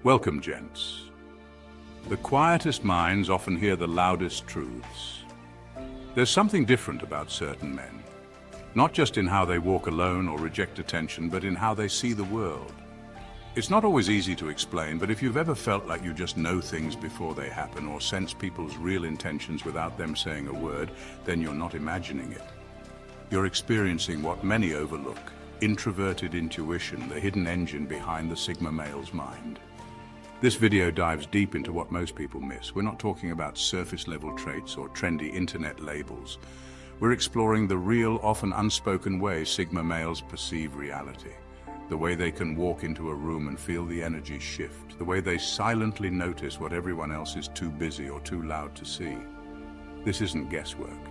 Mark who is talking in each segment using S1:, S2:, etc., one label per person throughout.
S1: Welcome, gents. The quietest minds often hear the loudest truths. There's something different about certain men, not just in how they walk alone or reject attention, but in how they see the world. It's not always easy to explain, but if you've ever felt like you just know things before they happen or sense people's real intentions without them saying a word, then you're not imagining it. You're experiencing what many overlook: introverted intuition, the hidden engine behind the Sigma male's mind. This video dives deep into what most people miss. We're not talking about surface-level traits or trendy internet labels. We're exploring the real, often unspoken way Sigma males perceive reality. The way they can walk into a room and feel the energy shift. The way they silently notice what everyone else is too busy or too loud to see. This isn't guesswork.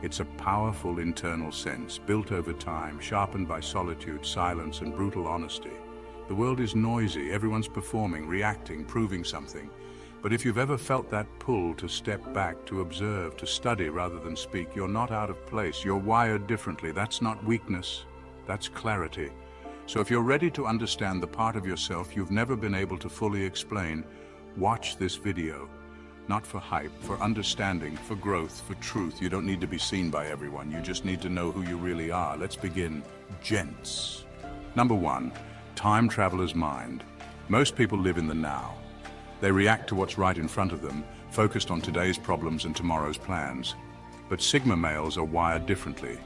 S1: It's a powerful internal sense, built over time, sharpened by solitude, silence, and brutal honesty. The world is noisy, everyone's performing, reacting, proving something. But if you've ever felt that pull to step back, to observe, to study rather than speak, you're not out of place. You're wired differently. That's not weakness, that's clarity. So if you're ready to understand the part of yourself you've never been able to fully explain, watch this video. Not for hype, for understanding, for growth, for truth. You don't need to be seen by everyone. You just need to know who you really are. Let's begin, gents. Number 1. Time traveler's mind. Most people live in the now. They react to what's right in front of them, focused on today's problems and tomorrow's plans. But Sigma males are wired differently.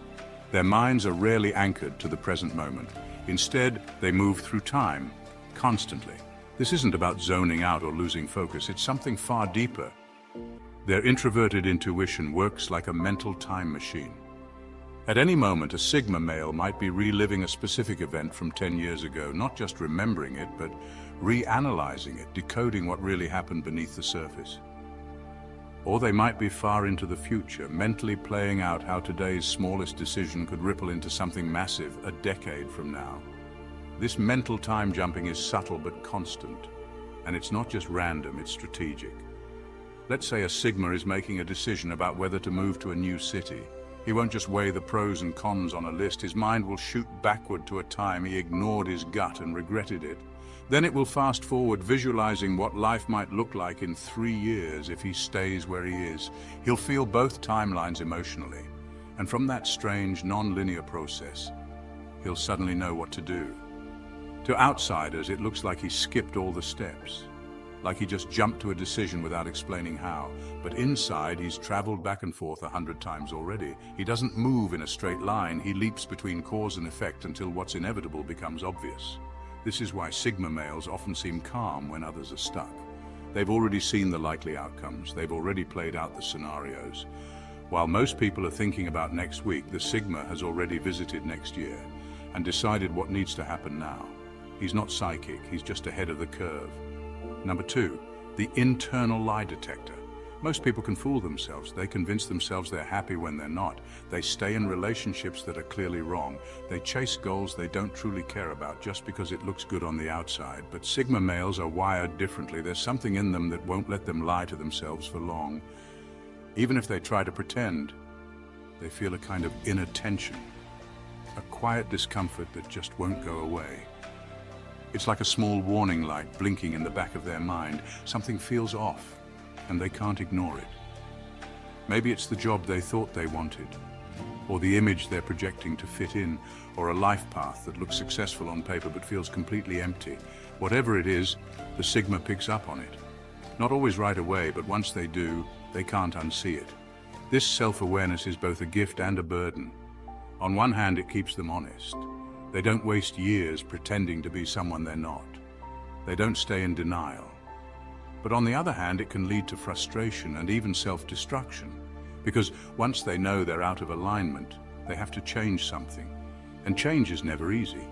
S1: Their minds are rarely anchored to the present moment. Instead, they move through time, constantly. This isn't about zoning out or losing focus, it's something far deeper. Their introverted intuition works like a mental time machine. At any moment, a Sigma male might be reliving a specific event from 10 years ago, not just remembering it, but reanalyzing it, decoding what really happened beneath the surface. Or they might be far into the future, mentally playing out how today's smallest decision could ripple into something massive a decade from now. This mental time jumping is subtle but constant, and it's not just random, it's strategic. Let's say a Sigma is making a decision about whether to move to a new city. He won't just weigh the pros and cons on a list. His mind will shoot backward to a time he ignored his gut and regretted it. Then it will fast forward, visualizing what life might look like in 3 years if he stays where he is. He'll feel both timelines emotionally. And from that strange, non-linear process, he'll suddenly know what to do. To outsiders, it looks like he skipped all the steps, like he just jumped to a decision without explaining how. But inside, he's traveled back and forth 100 times already. He doesn't move in a straight line. He leaps between cause and effect until what's inevitable becomes obvious. This is why Sigma males often seem calm when others are stuck. They've already seen the likely outcomes. They've already played out the scenarios. While most people are thinking about next week, the Sigma has already visited next year and decided what needs to happen now. He's not psychic, he's just ahead of the curve. Number 2, the internal lie detector. Most people can fool themselves. They convince themselves they're happy when they're not. They stay in relationships that are clearly wrong. They chase goals they don't truly care about just because it looks good on the outside. But Sigma males are wired differently. There's something in them that won't let them lie to themselves for long. Even if they try to pretend, they feel a kind of inner tension, a quiet discomfort that just won't go away. It's like a small warning light blinking in the back of their mind. Something feels off, and they can't ignore it. Maybe it's the job they thought they wanted, or the image they're projecting to fit in, or a life path that looks successful on paper but feels completely empty. Whatever it is, the Sigma picks up on it. Not always right away, but once they do, they can't unsee it. This self-awareness is both a gift and a burden. On one hand, it keeps them honest. They don't waste years pretending to be someone they're not. They don't stay in denial. But on the other hand, it can lead to frustration and even self-destruction, because once they know they're out of alignment, they have to change something. And change is never easy.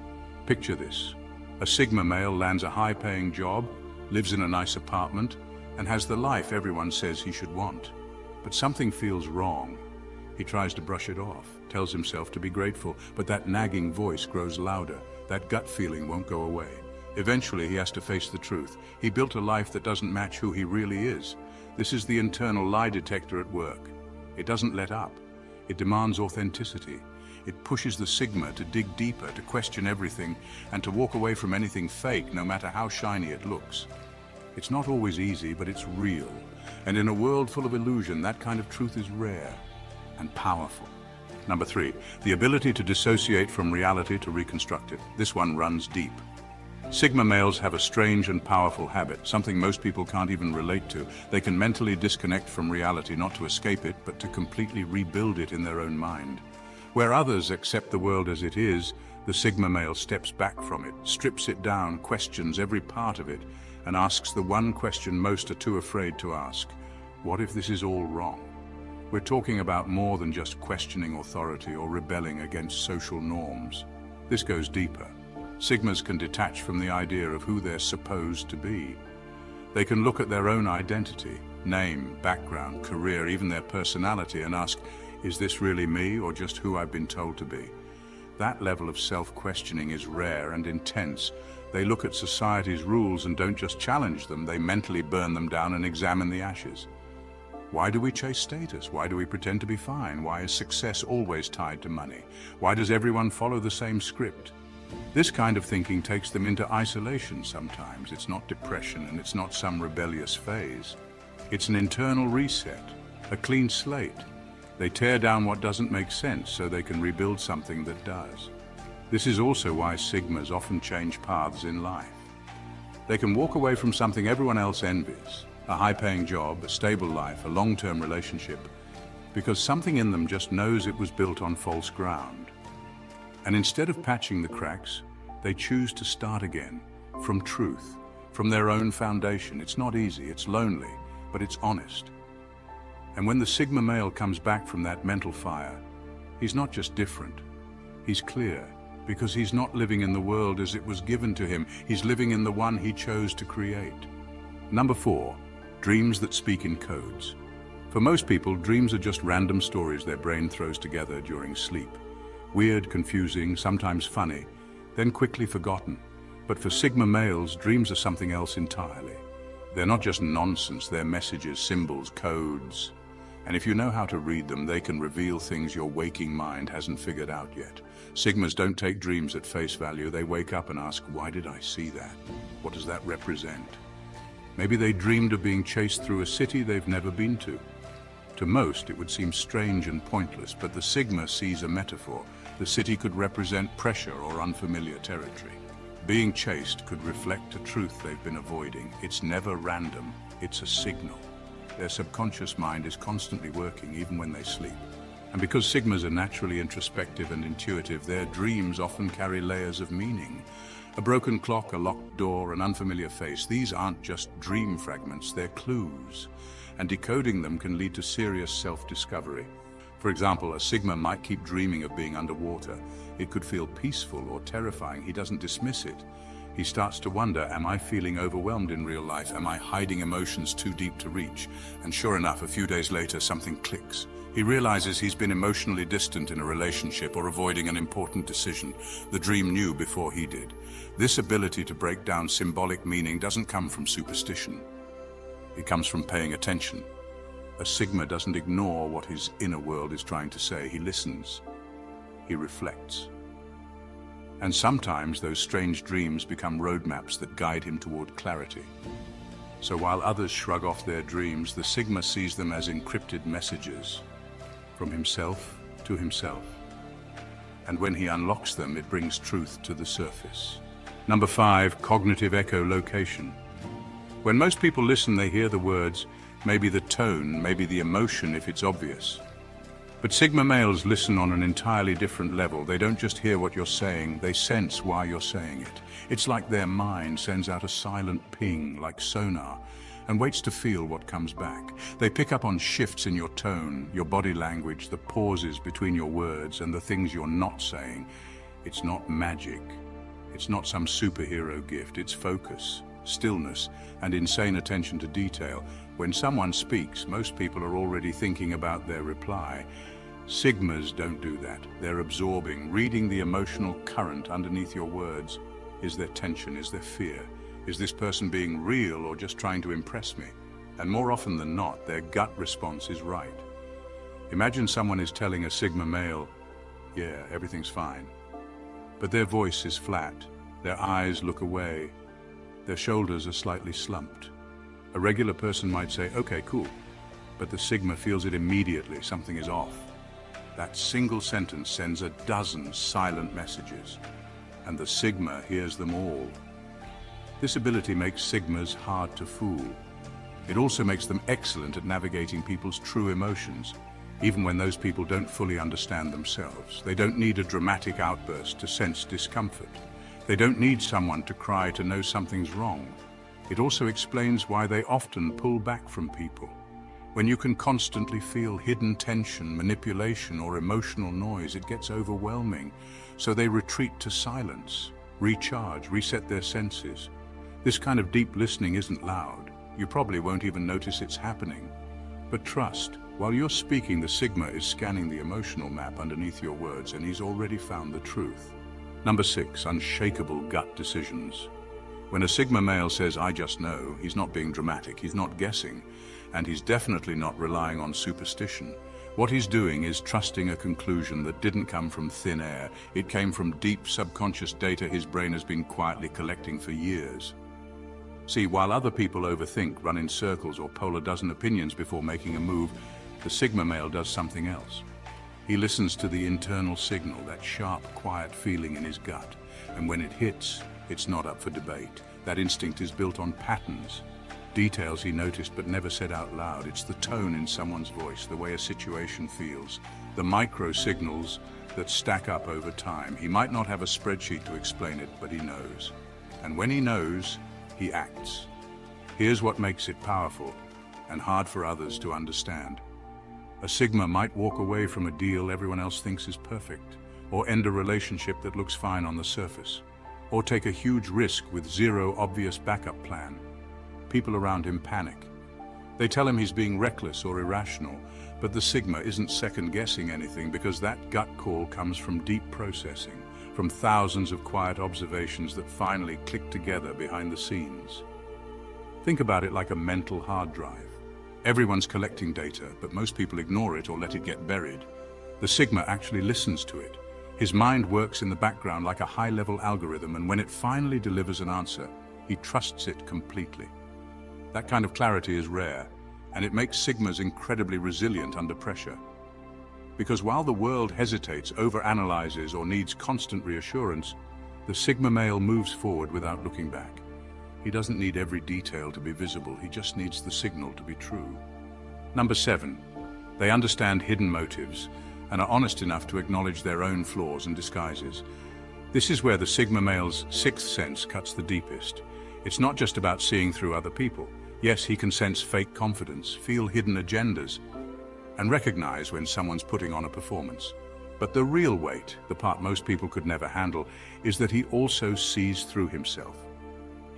S1: Picture this. A Sigma male lands a high-paying job, lives in a nice apartment, and has the life everyone says he should want. But something feels wrong. He tries to brush it off, tells himself to be grateful, but that nagging voice grows louder. That gut feeling won't go away. Eventually, he has to face the truth. He built a life that doesn't match who he really is. This is the internal lie detector at work. It doesn't let up. It demands authenticity. It pushes the Sigma to dig deeper, to question everything, and to walk away from anything fake, no matter how shiny it looks. It's not always easy, but it's real. And in a world full of illusion, that kind of truth is rare and powerful. Number 3, the ability to dissociate from reality to reconstruct it. This one runs deep. Sigma males have a strange and powerful habit, something most people can't even relate to. They can mentally disconnect from reality, not to escape it, but to completely rebuild it in their own mind. Where others accept the world as it is, the Sigma male steps back from it, strips it down, questions every part of it, and asks the one question most are too afraid to ask: what if this is all wrong? We're talking about more than just questioning authority or rebelling against social norms. This goes deeper. Sigmas can detach from the idea of who they're supposed to be. They can look at their own identity, name, background, career, even their personality, and ask, is this really me or just who I've been told to be? That level of self-questioning is rare and intense. They look at society's rules and don't just challenge them, they mentally burn them down and examine the ashes. Why do we chase status? Why do we pretend to be fine? Why is success always tied to money? Why does everyone follow the same script? This kind of thinking takes them into isolation sometimes. It's not depression and it's not some rebellious phase. It's an internal reset, a clean slate. They tear down what doesn't make sense so they can rebuild something that does. This is also why Sigmas often change paths in life. They can walk away from something everyone else envies, a high-paying job, a stable life, a long-term relationship, because something in them just knows it was built on false ground. And instead of patching the cracks, they choose to start again, from truth, from their own foundation. It's not easy, it's lonely, but it's honest. And when the Sigma male comes back from that mental fire, he's not just different, he's clear, because he's not living in the world as it was given to him, he's living in the one he chose to create. Number 4, dreams that speak in codes. For most people, dreams are just random stories their brain throws together during sleep. Weird, confusing, sometimes funny, then quickly forgotten. But for Sigma males, dreams are something else entirely. They're not just nonsense, they're messages, symbols, codes. And if you know how to read them, they can reveal things your waking mind hasn't figured out yet. Sigmas don't take dreams at face value. They wake up and ask, why did I see that? What does that represent? Maybe they dreamed of being chased through a city they've never been to. To most, it would seem strange and pointless, but the Sigma sees a metaphor. The city could represent pressure or unfamiliar territory. Being chased could reflect a truth they've been avoiding. It's never random, it's a signal. Their subconscious mind is constantly working, even when they sleep. And because Sigmas are naturally introspective and intuitive, their dreams often carry layers of meaning. A broken clock, a locked door, an unfamiliar face. These aren't just dream fragments, they're clues. And decoding them can lead to serious self-discovery. For example, a Sigma might keep dreaming of being underwater. It could feel peaceful or terrifying. He doesn't dismiss it. He starts to wonder, am I feeling overwhelmed in real life? Am I hiding emotions too deep to reach? And sure enough, a few days later, something clicks. He realizes he's been emotionally distant in a relationship or avoiding an important decision. The dream knew before he did. This ability to break down symbolic meaning doesn't come from superstition. It comes from paying attention. A Sigma doesn't ignore what his inner world is trying to say. He listens. He reflects. And sometimes those strange dreams become roadmaps that guide him toward clarity. So while others shrug off their dreams, the Sigma sees them as encrypted messages from himself to himself. And when he unlocks them, it brings truth to the surface. Number 5, cognitive echolocation. When most people listen, they hear the words, maybe the tone, maybe the emotion if it's obvious. But Sigma males listen on an entirely different level. They don't just hear what you're saying, they sense why you're saying it. It's like their mind sends out a silent ping, like sonar, and waits to feel what comes back. They pick up on shifts in your tone, your body language, the pauses between your words, and the things you're not saying. It's not magic. It's not some superhero gift. It's focus, stillness, and insane attention to detail. When someone speaks, most people are already thinking about their reply. Sigmas don't do that. They're absorbing, reading the emotional current underneath your words. Is there tension? Is there fear? Is this person being real or just trying to impress me? And more often than not, their gut response is right. Imagine someone is telling a Sigma male, yeah, everything's fine. But their voice is flat, their eyes look away, their shoulders are slightly slumped. A regular person might say, okay, cool, but the Sigma feels it immediately, something is off. That single sentence sends a dozen silent messages, and the Sigma hears them all. This ability makes Sigmas hard to fool. It also makes them excellent at navigating people's true emotions, even when those people don't fully understand themselves. They don't need a dramatic outburst to sense discomfort. They don't need someone to cry to know something's wrong. It also explains why they often pull back from people. When you can constantly feel hidden tension, manipulation, or emotional noise, it gets overwhelming. So they retreat to silence, recharge, reset their senses. This kind of deep listening isn't loud. You probably won't even notice it's happening. But trust, while you're speaking, the Sigma is scanning the emotional map underneath your words, and he's already found the truth. Number 6, unshakable gut decisions. When a Sigma male says, I just know, he's not being dramatic, he's not guessing, and he's definitely not relying on superstition. What he's doing is trusting a conclusion that didn't come from thin air. It came from deep subconscious data his brain has been quietly collecting for years. See, while other people overthink, run in circles, or poll a dozen opinions before making a move, the Sigma male does something else. He listens to the internal signal, that sharp, quiet feeling in his gut, and when it hits, it's not up for debate. That instinct is built on patterns, details he noticed but never said out loud. It's the tone in someone's voice, the way a situation feels, the micro signals that stack up over time. He might not have a spreadsheet to explain it, but he knows. And when he knows, he acts. Here's what makes it powerful and hard for others to understand. A Sigma might walk away from a deal everyone else thinks is perfect, or end a relationship that looks fine on the surface, or take a huge risk with zero obvious backup plan. People around him panic. They tell him he's being reckless or irrational, but the Sigma isn't second-guessing anything, because that gut call comes from deep processing, from thousands of quiet observations that finally click together behind the scenes. Think about it like a mental hard drive. Everyone's collecting data, but most people ignore it or let it get buried. The Sigma actually listens to it. His mind works in the background like a high-level algorithm, and when it finally delivers an answer, he trusts it completely. That kind of clarity is rare, and it makes Sigmas incredibly resilient under pressure. Because while the world hesitates, overanalyzes, or needs constant reassurance, the Sigma male moves forward without looking back. He doesn't need every detail to be visible, he just needs the signal to be true. Number 7, they understand hidden motives and are honest enough to acknowledge their own flaws and disguises. This is where the Sigma male's sixth sense cuts the deepest. It's not just about seeing through other people. Yes, he can sense fake confidence, feel hidden agendas, and recognize when someone's putting on a performance. But the real weight, the part most people could never handle, is that he also sees through himself.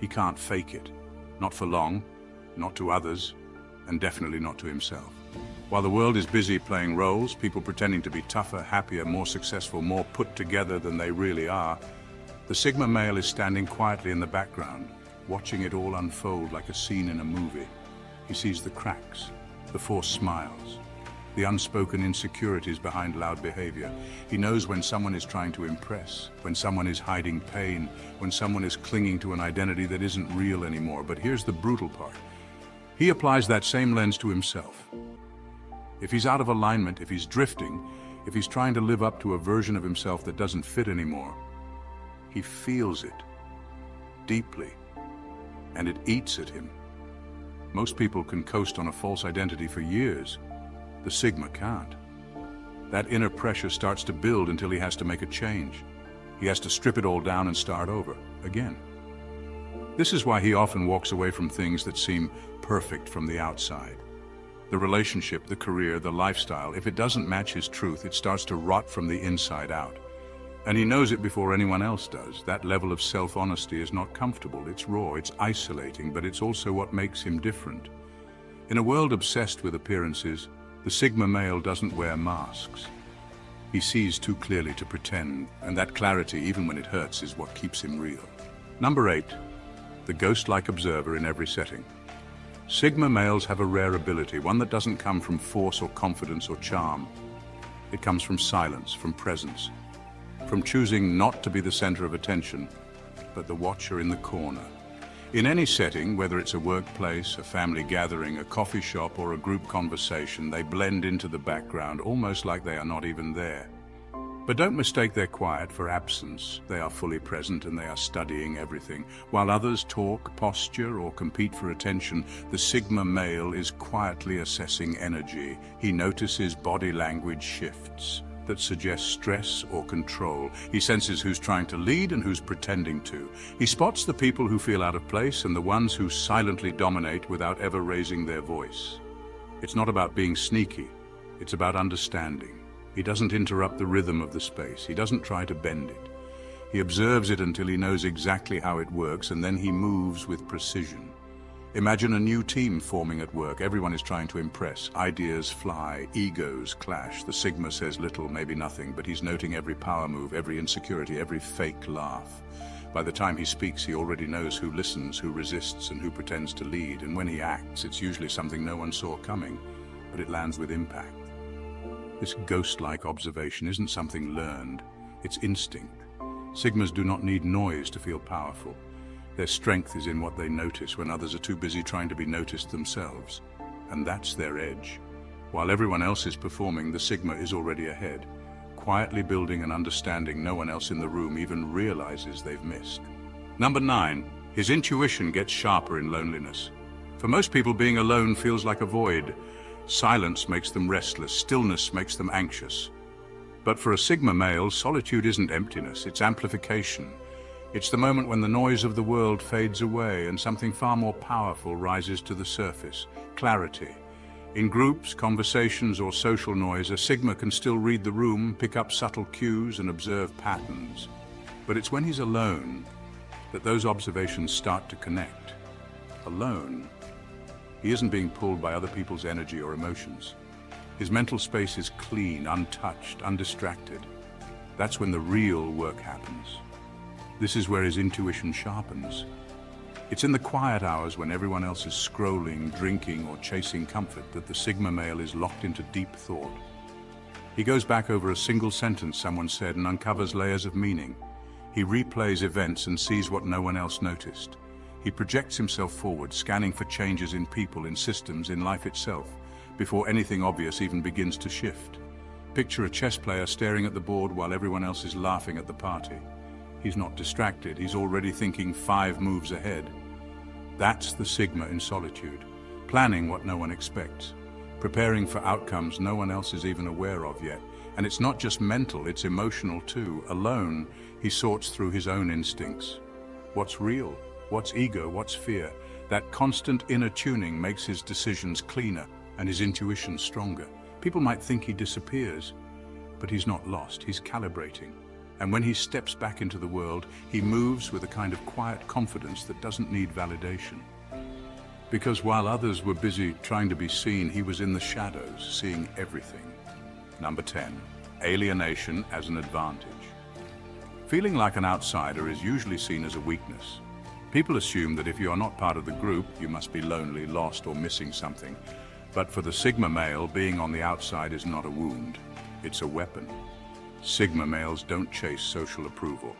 S1: He can't fake it. Not for long, not to others, and definitely not to himself. While the world is busy playing roles, people pretending to be tougher, happier, more successful, more put together than they really are, the Sigma male is standing quietly in the background, watching it all unfold like a scene in a movie. He sees the cracks, the forced smiles, the unspoken insecurities behind loud behavior. He knows when someone is trying to impress, when someone is hiding pain, when someone is clinging to an identity that isn't real anymore. But here's the brutal part. He applies that same lens to himself. If he's out of alignment, if he's drifting, if he's trying to live up to a version of himself that doesn't fit anymore, he feels it deeply, and it eats at him. Most people can coast on a false identity for years. The Sigma can't. That inner pressure starts to build until he has to make a change. He has to strip it all down and start over again. This is why he often walks away from things that seem perfect from the outside. The relationship, the career, the lifestyle, if it doesn't match his truth, it starts to rot from the inside out. And he knows it before anyone else does. That level of self-honesty is not comfortable, it's raw, it's isolating, but it's also what makes him different. In a world obsessed with appearances, the Sigma male doesn't wear masks. He sees too clearly to pretend, and that clarity, even when it hurts, is what keeps him real. Number 8, the ghost-like observer in every setting. Sigma males have a rare ability, one that doesn't come from force or confidence or charm. It comes from silence, from presence, from choosing not to be the center of attention, but the watcher in the corner. In any setting, whether it's a workplace, a family gathering, a coffee shop, or a group conversation, they blend into the background, almost like they are not even there. But don't mistake their quiet for absence. They are fully present and they are studying everything. While others talk, posture, or compete for attention, the Sigma male is quietly assessing energy. He notices body language shifts that suggest stress or control. He senses who's trying to lead and who's pretending to. He spots the people who feel out of place and the ones who silently dominate without ever raising their voice. It's not about being sneaky, it's about understanding. He doesn't interrupt the rhythm of the space. He doesn't try to bend it. He observes it until he knows exactly how it works, and then he moves with precision. Imagine a new team forming at work. Everyone is trying to impress. Ideas fly, egos clash. The Sigma says little, maybe nothing, but he's noting every power move, every insecurity, every fake laugh. By the time he speaks, he already knows who listens, who resists, and who pretends to lead. And when he acts, it's usually something no one saw coming, but it lands with impact. This ghost-like observation isn't something learned, it's instinct. Sigmas do not need noise to feel powerful. Their strength is in what they notice when others are too busy trying to be noticed themselves. And that's their edge. While everyone else is performing, the Sigma is already ahead, quietly building an understanding no one else in the room even realizes they've missed. Number 9, his intuition gets sharper in loneliness. For most people, being alone feels like a void. Silence makes them restless, stillness makes them anxious. But for a Sigma male, solitude isn't emptiness, it's amplification. It's the moment when the noise of the world fades away and something far more powerful rises to the surface: clarity. In groups, conversations, or social noise, a Sigma can still read the room, pick up subtle cues, and observe patterns. But it's when he's alone that those observations start to connect. Alone, he isn't being pulled by other people's energy or emotions. His mental space is clean, untouched, undistracted. That's when the real work happens. This is where his intuition sharpens. It's in the quiet hours when everyone else is scrolling, drinking, or chasing comfort that the Sigma male is locked into deep thought. He goes back over a single sentence someone said and uncovers layers of meaning. He replays events and sees what no one else noticed. He projects himself forward, scanning for changes in people, in systems, in life itself, before anything obvious even begins to shift. Picture a chess player staring at the board while everyone else is laughing at the party. He's not distracted, he's already thinking 5 moves ahead. That's the Sigma in solitude, planning what no one expects, preparing for outcomes no one else is even aware of yet. And it's not just mental, it's emotional too. Alone, he sorts through his own instincts. What's real? What's ego? What's fear? That constant inner tuning makes his decisions cleaner and his intuition stronger. People might think he disappears, but he's not lost, he's calibrating. And when he steps back into the world, he moves with a kind of quiet confidence that doesn't need validation. Because while others were busy trying to be seen, he was in the shadows, seeing everything. Number 10, alienation as an advantage. Feeling like an outsider is usually seen as a weakness. People assume that if you are not part of the group, you must be lonely, lost, or missing something. But for the Sigma male, being on the outside is not a wound, it's a weapon. Sigma males don't chase social approval.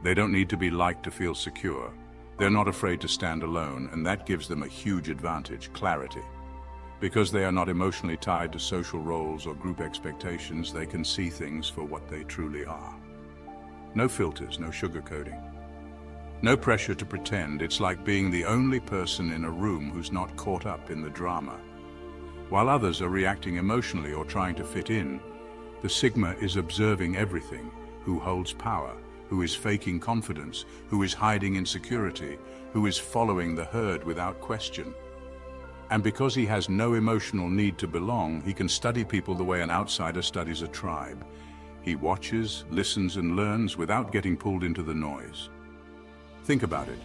S1: They don't need to be liked to feel secure. They're not afraid to stand alone, and that gives them a huge advantage: clarity. Because they are not emotionally tied to social roles or group expectations, they can see things for what they truly are. No filters, no sugarcoating. No pressure to pretend. It's like being the only person in a room who's not caught up in the drama. While others are reacting emotionally or trying to fit in, the Sigma is observing everything: who holds power, who is faking confidence, who is hiding insecurity, who is following the herd without question. And because he has no emotional need to belong, he can study people the way an outsider studies a tribe. He watches, listens, and learns without getting pulled into the noise. Think about it.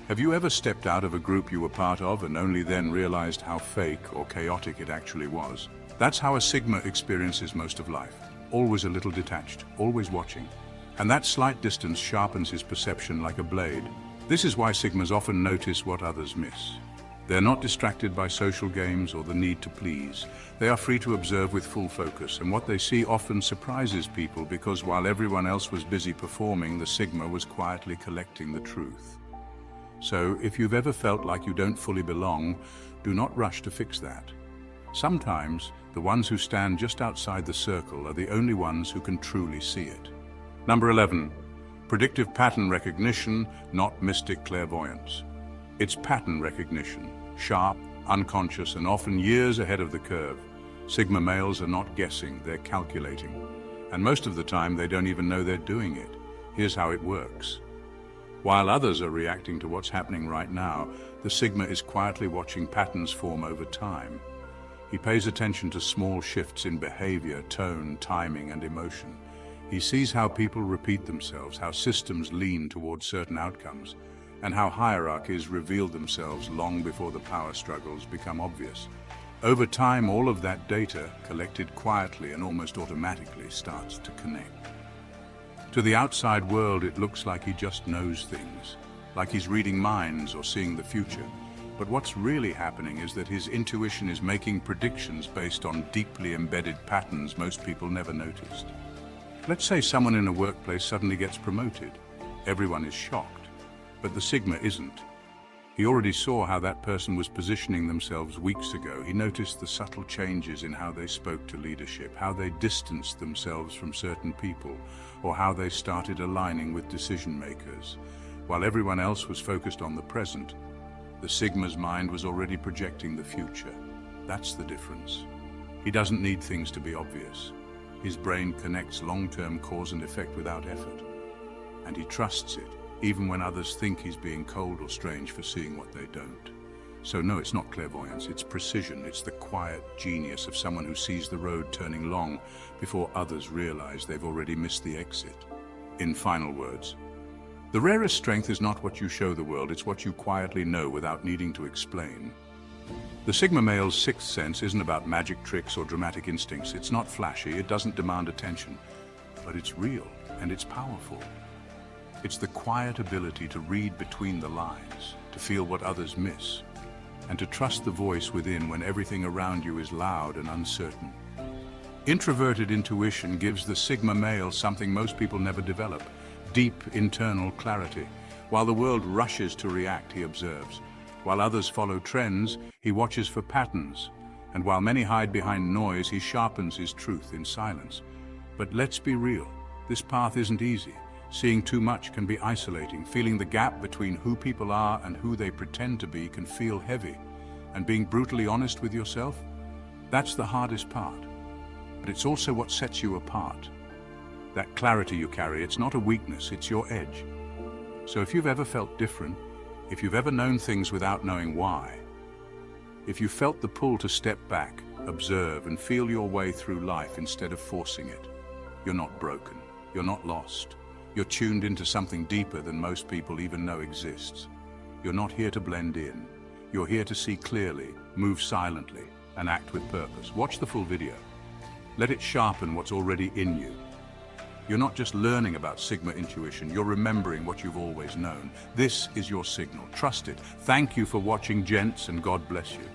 S1: Have you ever stepped out of a group you were part of and only then realized how fake or chaotic it actually was? That's how a Sigma experiences most of life. Always a little detached, always watching. And that slight distance sharpens his perception like a blade. This is why Sigmas often notice what others miss. They're not distracted by social games or the need to please. They are free to observe with full focus, and what they see often surprises people, because while everyone else was busy performing, the Sigma was quietly collecting the truth. So if you've ever felt like you don't fully belong, do not rush to fix that. Sometimes, the ones who stand just outside the circle are the only ones who can truly see it. Number 11. Predictive pattern recognition, not mystic clairvoyance. It's pattern recognition, sharp, unconscious, and often years ahead of the curve. Sigma males are not guessing, they're calculating. And most of the time, they don't even know they're doing it. Here's how it works. While others are reacting to what's happening right now, the Sigma is quietly watching patterns form over time. He pays attention to small shifts in behavior, tone, timing, and emotion. He sees how people repeat themselves, how systems lean towards certain outcomes, and how hierarchies reveal themselves long before the power struggles become obvious. Over time, all of that data, collected quietly and almost automatically, starts to connect. To the outside world, it looks like he just knows things, like he's reading minds or seeing the future. But what's really happening is that his intuition is making predictions based on deeply embedded patterns most people never noticed. Let's say someone in a workplace suddenly gets promoted. Everyone is shocked, but the Sigma isn't. He already saw how that person was positioning themselves weeks ago. He noticed the subtle changes in how they spoke to leadership, how they distanced themselves from certain people, or how they started aligning with decision makers. While everyone else was focused on the present, the Sigma's mind was already projecting the future. That's the difference. He doesn't need things to be obvious. His brain connects long-term cause and effect without effort. And he trusts it, even when others think he's being cold or strange for seeing what they don't. So no, it's not clairvoyance, it's precision. It's the quiet genius of someone who sees the road turning long before others realize they've already missed the exit. In final words, the rarest strength is not what you show the world, it's what you quietly know without needing to explain. The Sigma male's sixth sense isn't about magic tricks or dramatic instincts. It's not flashy, it doesn't demand attention, but it's real and it's powerful. It's the quiet ability to read between the lines, to feel what others miss, and to trust the voice within when everything around you is loud and uncertain. Introverted intuition gives the Sigma male something most people never develop: deep internal clarity. While the world rushes to react, he observes. While others follow trends, he watches for patterns. And while many hide behind noise, he sharpens his truth in silence. But let's be real, this path isn't easy. Seeing too much can be isolating. Feeling the gap between who people are and who they pretend to be can feel heavy. And being brutally honest with yourself, that's the hardest part. But it's also what sets you apart. That clarity you carry, it's not a weakness, it's your edge. So if you've ever felt different, if you've ever known things without knowing why, if you felt the pull to step back, observe, and feel your way through life instead of forcing it, you're not broken, you're not lost. You're tuned into something deeper than most people even know exists. You're not here to blend in. You're here to see clearly, move silently, and act with purpose. Watch the full video. Let it sharpen what's already in you. You're not just learning about Sigma intuition, you're remembering what you've always known. This is your signal. Trust it. Thank you for watching, gents, and God bless you.